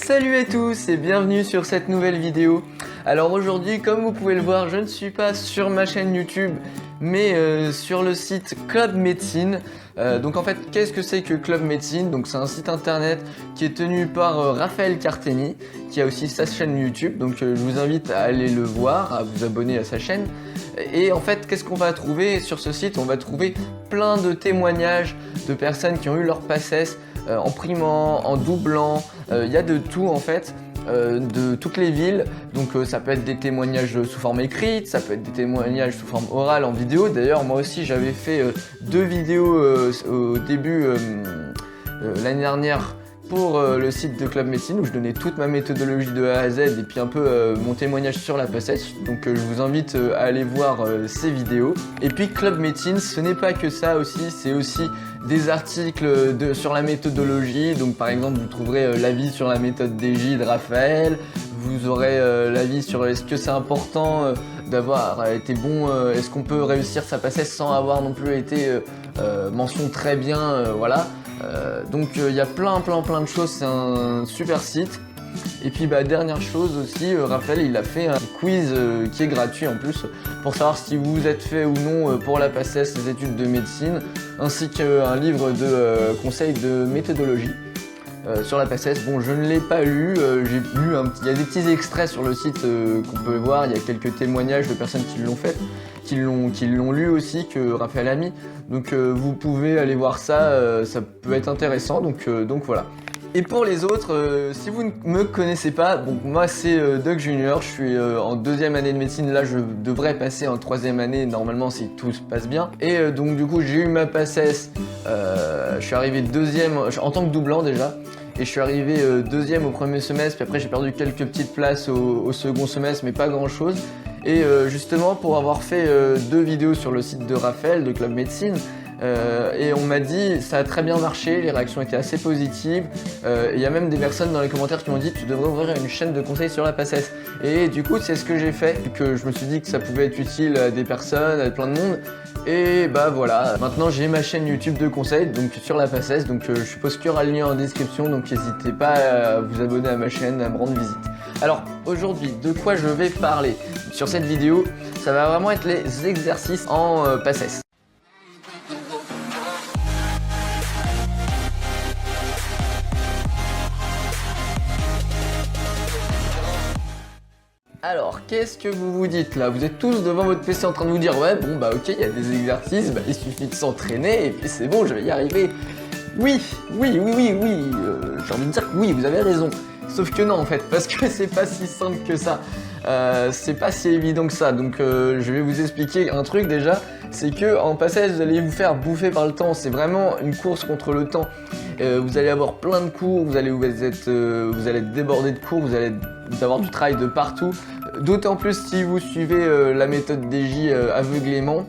Salut à tous et bienvenue sur cette nouvelle vidéo. Alors aujourd'hui, comme vous pouvez le voir, je ne suis pas sur ma chaîne YouTube mais sur le site Club Médecine. Donc en fait, qu'est-ce que c'est que Club Médecine? Donc c'est un site internet qui est tenu par Raphaël Carteni, qui a aussi sa chaîne YouTube. Donc je vous invite à aller le voir, à vous abonner à sa chaîne. Et en fait, qu'est-ce qu'on va trouver sur ce site? On va trouver plein de témoignages de personnes qui ont eu leur PACES en primant, en doublant. Il y a de tout en fait. De toutes les villes, donc ça peut être des témoignages sous forme écrite, ça peut être des témoignages sous forme orale en vidéo. D'ailleurs moi aussi j'avais fait 2 vidéos au début l'année dernière pour le site de Club Médecine où je donnais toute ma méthodologie de A à Z et puis un peu mon témoignage sur la PACES. Donc je vous invite à aller voir ces vidéos. Et puis Club Médecine, ce n'est pas que ça aussi, c'est aussi des articles sur la méthodologie. Donc par exemple vous trouverez l'avis sur la méthode DJ de Raphaël, vous aurez l'avis sur est-ce que c'est important d'avoir été bon, est-ce qu'on peut réussir sa PACES sans avoir non plus été mention très bien, voilà. Donc il y a plein de choses, c'est un super site. Et puis dernière chose aussi, Raphaël il a fait un quiz qui est gratuit en plus pour savoir si vous êtes fait ou non pour la PACES, les études de médecine, ainsi qu'un livre de conseils de méthodologie sur la PACES. Bon, je ne l'ai pas lu, j'ai lu il y a des petits extraits sur le site qu'on peut voir, il y a quelques témoignages de personnes qui l'ont fait, qui l'ont lu aussi, que Raphaël a mis. Donc vous pouvez aller voir ça, ça peut être intéressant, donc voilà. Et pour les autres, si vous ne me connaissez pas, bon, moi c'est Doc Junior, je suis en 2e année de médecine, là je devrais passer en 3e année normalement si tout se passe bien. Et donc du coup j'ai eu ma PACES, je suis arrivé 2e en tant que doublant déjà. Et je suis arrivé 2e au premier semestre, puis après j'ai perdu quelques petites places au second semestre, mais pas grand chose. Et justement pour avoir fait 2 vidéos sur le site de Raphaël, de Club Médecine, et on m'a dit ça a très bien marché, les réactions étaient assez positives. Il y a même des personnes dans les commentaires qui m'ont dit tu devrais ouvrir une chaîne de conseils sur la PACES. Et du coup c'est ce que j'ai fait, que je me suis dit que ça pouvait être utile à des personnes, à plein de monde. Et voilà, maintenant j'ai ma chaîne YouTube de conseils donc sur la PACES, donc je suppose qu'il y aura le lien en description, donc n'hésitez pas à vous abonner à ma chaîne, à me rendre visite. Alors aujourd'hui, de quoi je vais parler sur cette vidéo? Ça va vraiment être les exercices en PACES. Alors, qu'est-ce que vous vous dites là? Vous êtes tous devant votre PC en train de vous dire ouais bon ok, il y a des exercices, il suffit de s'entraîner et puis c'est bon, je vais y arriver. Oui, j'ai envie de dire que oui, vous avez raison. Sauf que non en fait, parce que c'est pas si simple que ça. C'est pas si évident que ça, donc je vais vous expliquer un truc déjà, c'est que en PACES vous allez vous faire bouffer par le temps, c'est vraiment une course contre le temps. Vous allez avoir plein de cours, vous allez être débordé de cours, vous allez avoir du travail de partout. D'autant plus si vous suivez la méthode DJ aveuglément.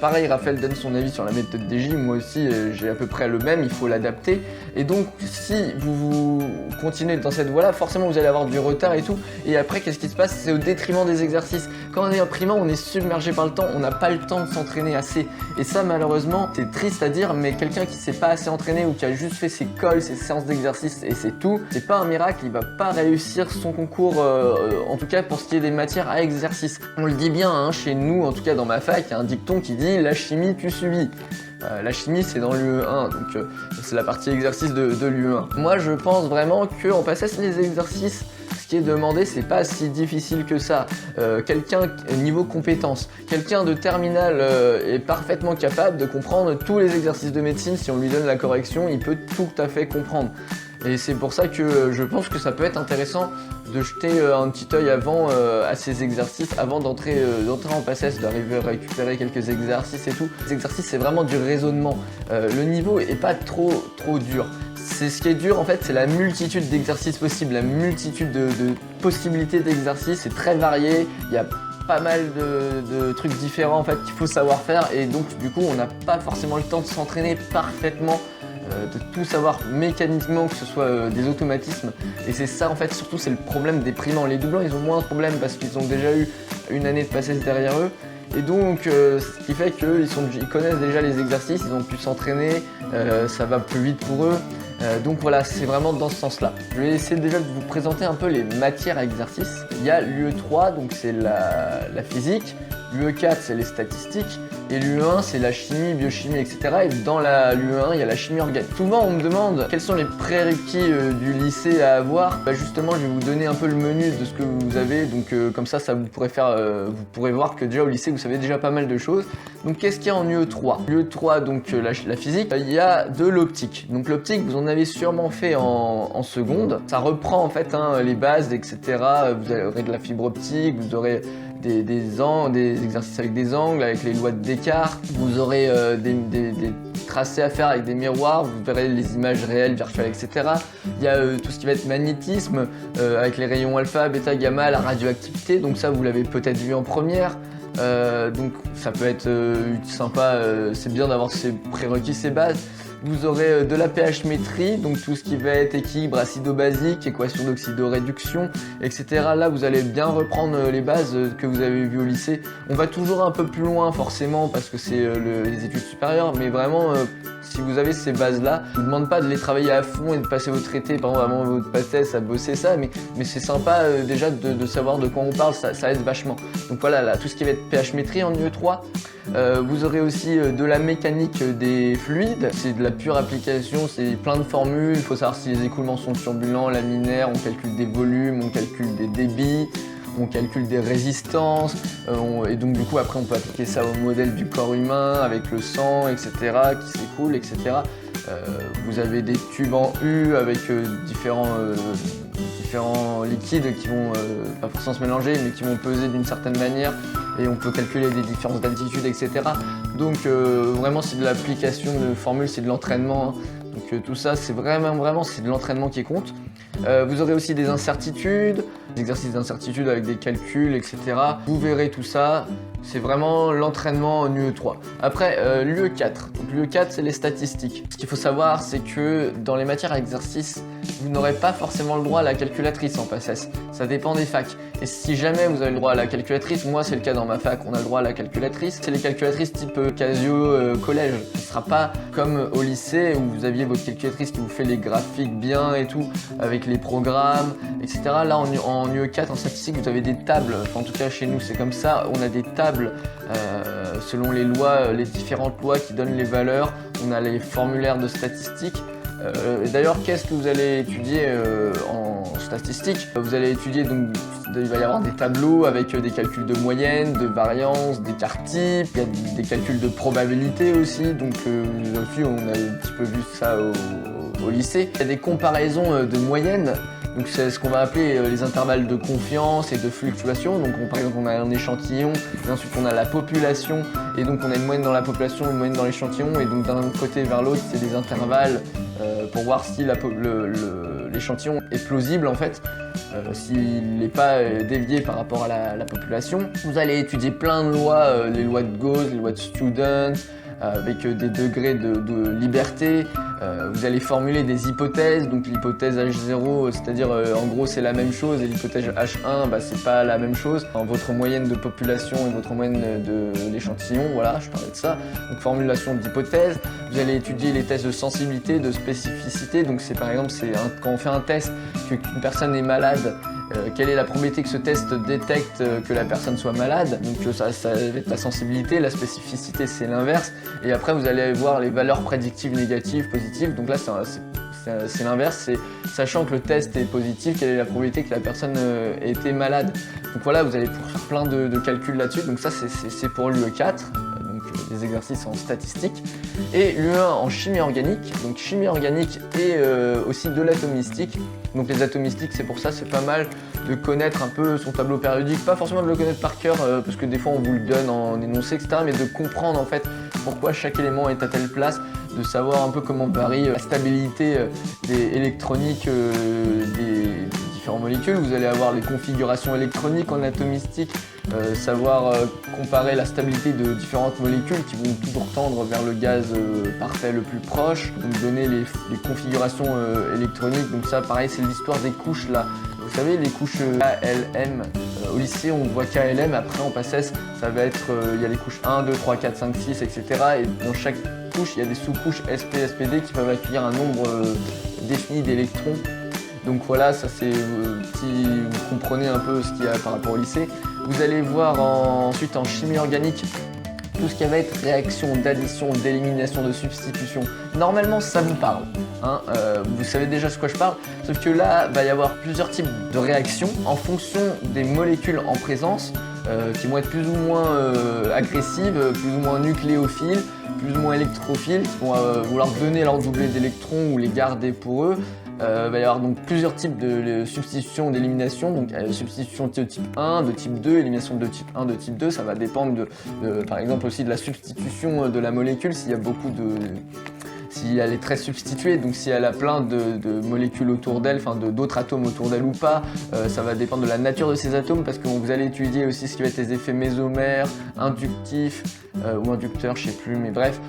Pareil, Raphaël donne son avis sur la méthode DJ, moi aussi j'ai à peu près le même, il faut l'adapter. Et donc si vous continuez dans cette voie-là, forcément vous allez avoir du retard et tout. Et après qu'est-ce qui se passe? C'est au détriment des exercices. Quand on est imprimant, on est submergé par le temps, on n'a pas le temps de s'entraîner assez. Et ça malheureusement, c'est triste à dire, mais quelqu'un qui s'est pas assez entraîné ou qui a juste fait ses calls, ses séances d'exercice et c'est tout, c'est pas un miracle, il va pas réussir son concours, en tout cas pour ce qui est des matières à exercice. On le dit bien hein, chez nous, en tout cas dans ma fac, il y a un dicton qui dit la chimie tu subis. La chimie c'est dans l'UE1, donc c'est la partie exercice de l'UE1. Moi je pense vraiment qu'en PACES les exercices, ce qui est demandé c'est pas si difficile que ça. Quelqu'un niveau compétence, quelqu'un de terminale est parfaitement capable de comprendre tous les exercices de médecine. Si on lui donne la correction, il peut tout à fait comprendre. Et c'est pour ça que je pense que ça peut être intéressant de jeter un petit œil avant à ces exercices, avant d'entrer en PACES, d'arriver à récupérer quelques exercices et tout. Les exercices c'est vraiment du raisonnement, le niveau est pas trop dur. C'est ce qui est dur en fait, c'est la multitude d'exercices possibles, la multitude de possibilités d'exercices, c'est très varié, il y a pas mal de trucs différents en fait qu'il faut savoir faire et donc du coup on n'a pas forcément le temps de s'entraîner parfaitement, de tout savoir mécaniquement, que ce soit des automatismes. Et c'est ça en fait, surtout c'est le problème des primants. Les doublants ils ont moins de problème parce qu'ils ont déjà eu une année de PACES derrière eux. Et donc ce qui fait qu'ils connaissent déjà les exercices, ils ont pu s'entraîner, ça va plus vite pour eux. Donc voilà, c'est vraiment dans ce sens-là. Je vais essayer déjà de vous présenter un peu les matières à exercice. Il y a l'UE3, donc c'est la physique, l'UE4 c'est les statistiques, et l'UE1 c'est la chimie, biochimie, etc. Et dans l'UE1 il y a la chimie organique. Souvent on me demande quels sont les prérequis du lycée à avoir. Justement je vais vous donner un peu le menu de ce que vous avez, donc comme ça vous pourrez voir que déjà au lycée vous savez déjà pas mal de choses. Donc qu'est-ce qu'il y a en UE3? l'UE3 donc la physique, il y a de l'optique. Donc l'optique vous en avez sûrement fait en seconde. Ça reprend en fait les bases, etc. Vous aurez de la fibre optique, vous aurez des exercices avec des angles, avec les lois de Descartes. Vous aurez des tracés à faire avec des miroirs, vous verrez les images réelles, virtuelles, etc. Il y a tout ce qui va être magnétisme, avec les rayons alpha, bêta, gamma, la radioactivité. Donc ça, vous l'avez peut-être vu en première. Donc ça peut être sympa, c'est bien d'avoir ces prérequis, ces bases. Vous aurez de la pH-métrie, donc tout ce qui va être équilibre acido-basique, équation d'oxydoréduction, etc. Là, vous allez bien reprendre les bases que vous avez vues au lycée. On va toujours un peu plus loin, forcément, parce que c'est les études supérieures, mais vraiment, si vous avez ces bases-là, je ne vous demande pas de les travailler à fond et de passer vos traités, par exemple, avant votre PACES, à bosser ça, mais c'est sympa déjà de savoir de quoi on parle, ça aide vachement. Donc voilà, là, tout ce qui va être pH-métrie en UE3. Vous aurez aussi de la mécanique des fluides, c'est de la pure application, c'est plein de formules, il faut savoir si les écoulements sont turbulents, laminaires, on calcule des volumes, on calcule des débits, on calcule des résistances, et donc du coup après on peut appliquer ça au modèle du corps humain avec le sang, etc. qui s'écoule, etc. Vous avez des tubes en U avec différents liquides qui vont pas forcément se mélanger mais qui vont peser d'une certaine manière et on peut calculer des différences d'altitude, etc. Donc vraiment c'est de l'application de formules, c'est de l'entraînement. Donc tout ça c'est vraiment c'est de l'entraînement qui compte. Vous aurez aussi des incertitudes, des exercices d'incertitude avec des calculs, etc. Vous verrez tout ça, c'est vraiment l'entraînement en UE3. Après l'UE4, donc l'UE4 c'est les statistiques. Ce qu'il faut savoir c'est que dans les matières à exercice, vous n'aurez pas forcément le droit à la calculatrice en PACES, ça dépend des facs. Et si jamais vous avez le droit à la calculatrice, moi c'est le cas dans ma fac, on a le droit à la calculatrice. C'est les calculatrices type Casio collège. Ce ne sera pas comme au lycée où vous aviez votre calculatrice qui vous fait les graphiques bien et tout, avec les programmes, etc. Là en UE4, en statistique, vous avez des tables, enfin, en tout cas chez nous c'est comme ça, on a des tables selon les lois, les différentes lois qui donnent les valeurs, on a les formulaires de statistiques. D'ailleurs, qu'est-ce que vous allez étudier en statistique? Vous allez étudier, donc il va y avoir des tableaux avec des calculs de moyenne, de variance, d'écart type, il y a des calculs de probabilité aussi, donc on a un petit peu vu ça au lycée. Il y a des comparaisons de moyenne. Donc c'est ce qu'on va appeler les intervalles de confiance et de fluctuation. Donc par exemple on a un échantillon et ensuite on a la population et donc on a une moyenne dans la population, une moyenne dans l'échantillon et donc d'un côté vers l'autre c'est des intervalles pour voir si l'échantillon est plausible en fait, s'il n'est pas dévié par rapport à la population. Vous allez étudier plein de lois, les lois de Gauss, les lois de Student, avec des degrés de liberté. Vous allez formuler des hypothèses, donc l'hypothèse H0, c'est-à-dire en gros c'est la même chose et l'hypothèse H1, c'est pas la même chose. Votre moyenne de population et votre moyenne de l'échantillon, voilà, je parlais de ça. Donc formulation d'hypothèse. Vous allez étudier les tests de sensibilité, de spécificité. Donc c'est par exemple quand on fait un test qu'une personne est malade, quelle est la probabilité que ce test détecte que la personne soit malade. Donc ça va être la sensibilité, la spécificité c'est l'inverse. Et après vous allez voir les valeurs prédictives négatives, positives. Donc là c'est l'inverse, c'est sachant que le test est positif, quelle est la probabilité que la personne ait été malade. Donc voilà, vous allez pouvoir faire plein de calculs là-dessus. Donc ça c'est pour l'UE4. Des exercices en statistique, et l'U1 en chimie organique, donc chimie organique et aussi de l'atomistique. Donc les atomistiques, c'est pour ça, c'est pas mal de connaître un peu son tableau périodique, pas forcément de le connaître par cœur, parce que des fois on vous le donne en énoncé, etc., mais de comprendre en fait pourquoi chaque élément est à telle place, de savoir un peu comment varie la stabilité électronique des différentes molécules. Vous allez avoir les configurations électroniques en atomistique, savoir comparer la stabilité de différentes molécules qui vont toujours tendre vers le gaz parfait le plus proche, donc donner les configurations électroniques. Donc ça pareil, c'est l'histoire des couches là. Vous savez, les couches KLM, au lycée on voit KLM, après en PACES ça va être, il y a les couches 1, 2, 3, 4, 5, 6, etc. Et dans chaque couche il y a des sous-couches SP, SPD qui peuvent accueillir un nombre définie d'électrons. Donc voilà, ça c'est si vous comprenez un peu ce qu'il y a par rapport au lycée. Vous allez voir ensuite en chimie organique tout ce qui va être réaction d'addition, d'élimination, de substitution. Normalement ça vous parle, hein, vous savez déjà ce que je parle, sauf que là il va y avoir plusieurs types de réactions en fonction des molécules en présence qui vont être plus ou moins agressives, plus ou moins nucléophiles, plus ou moins électrophiles, qui vont vouloir donner leur doublé d'électrons ou les garder pour eux. Il va y avoir donc plusieurs types de substitution, d'élimination, donc substitution de type 1, de type 2, élimination de type 1, de type 2, ça va dépendre par exemple aussi de la substitution de la molécule, s'il y a beaucoup si elle est très substituée, donc si elle a plein de molécules autour d'elle, enfin d'autres atomes autour d'elle ou pas, ça va dépendre de la nature de ces atomes parce que vous allez étudier aussi ce qui va être les effets mésomères, inductifs ou inducteurs, je sais plus, mais bref,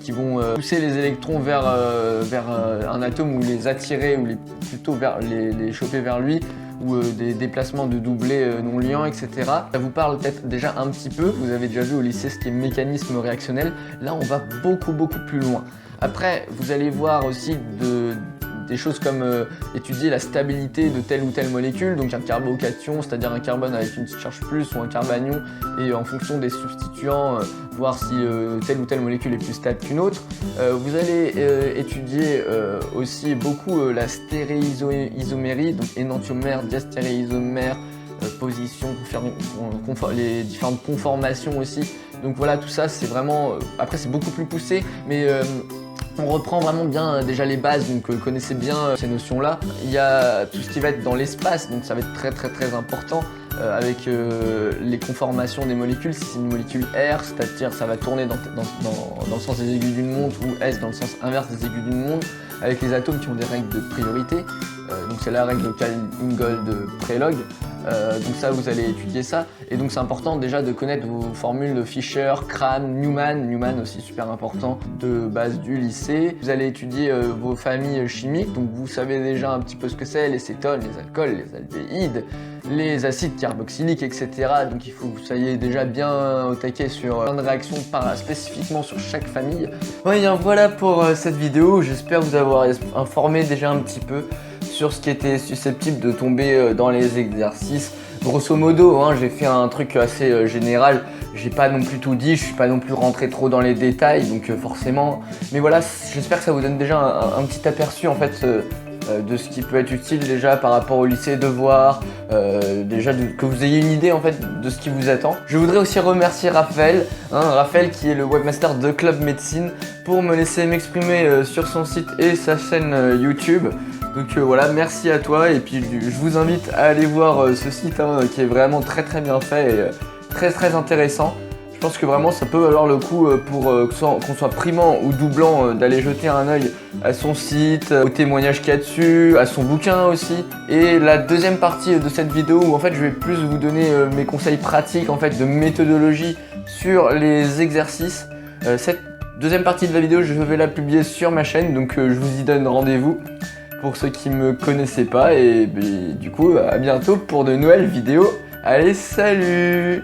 qui vont pousser les électrons vers un atome ou les attirer ou plutôt les choper vers lui, ou des déplacements de doublés non liants, etc. Ça vous parle peut-être déjà un petit peu, vous avez déjà vu au lycée ce qui est mécanisme réactionnel. Là on va beaucoup plus loin. Après vous allez voir aussi des choses comme étudier la stabilité de telle ou telle molécule, donc un carbocation, c'est-à-dire un carbone avec une petite charge plus ou un carbanion, et en fonction des substituants, voir si telle ou telle molécule est plus stable qu'une autre. Vous allez étudier aussi beaucoup la stéréisomérie, donc énantiomère, diastéréisomère, position, les différentes conformations aussi. Donc voilà, tout ça c'est vraiment, après c'est beaucoup plus poussé, mais on reprend vraiment bien déjà les bases, donc connaissez bien ces notions-là. Il y a tout ce qui va être dans l'espace, donc ça va être très important avec les conformations des molécules. Si c'est une molécule R, c'est-à-dire ça va tourner dans le sens des aiguilles d'une montre, ou S dans le sens inverse des aiguilles d'une montre, avec les atomes qui ont des règles de priorité. Donc c'est la règle de Ingold-Prelog. Donc ça, vous allez étudier ça. Et donc c'est important déjà de connaître vos formules de Fischer, Crane, Newman aussi super important, de base du lycée. Vous allez étudier vos familles chimiques, donc vous savez déjà un petit peu ce que c'est, les cétones, les alcools, les aldéhydes, les acides carboxyliques, etc. Donc il faut que vous soyez déjà bien au taquet sur plein de réactions spécifiquement sur chaque famille. Ouais, bien voilà pour cette vidéo, j'espère vous avoir informé déjà un petit peu sur ce qui était susceptible de tomber dans les exercices. Grosso modo, hein, j'ai fait un truc assez général, j'ai pas non plus tout dit, je suis pas non plus rentré trop dans les détails, donc forcément. Mais voilà, j'espère que ça vous donne déjà un petit aperçu en fait de ce qui peut être utile déjà par rapport au lycée, devoir, déjà que vous ayez une idée en fait de ce qui vous attend. Je voudrais aussi remercier Raphaël, Raphaël qui est le webmaster de Club Médecine, pour me laisser m'exprimer sur son site et sa chaîne YouTube. Donc voilà, merci à toi, et puis je vous invite à aller voir ce site qui est vraiment très bien fait et très intéressant. Je pense que vraiment ça peut valoir le coup pour qu'on soit primant ou doublant d'aller jeter un œil à son site, aux témoignages qu'il y a dessus, à son bouquin aussi. Et la deuxième partie de cette vidéo où en fait je vais plus vous donner mes conseils pratiques en fait de méthodologie sur les exercices. Cette deuxième partie de la vidéo je vais la publier sur ma chaîne, donc je vous y donne rendez-vous pour ceux qui me connaissaient pas, et du coup à bientôt pour de nouvelles vidéos. Allez, salut!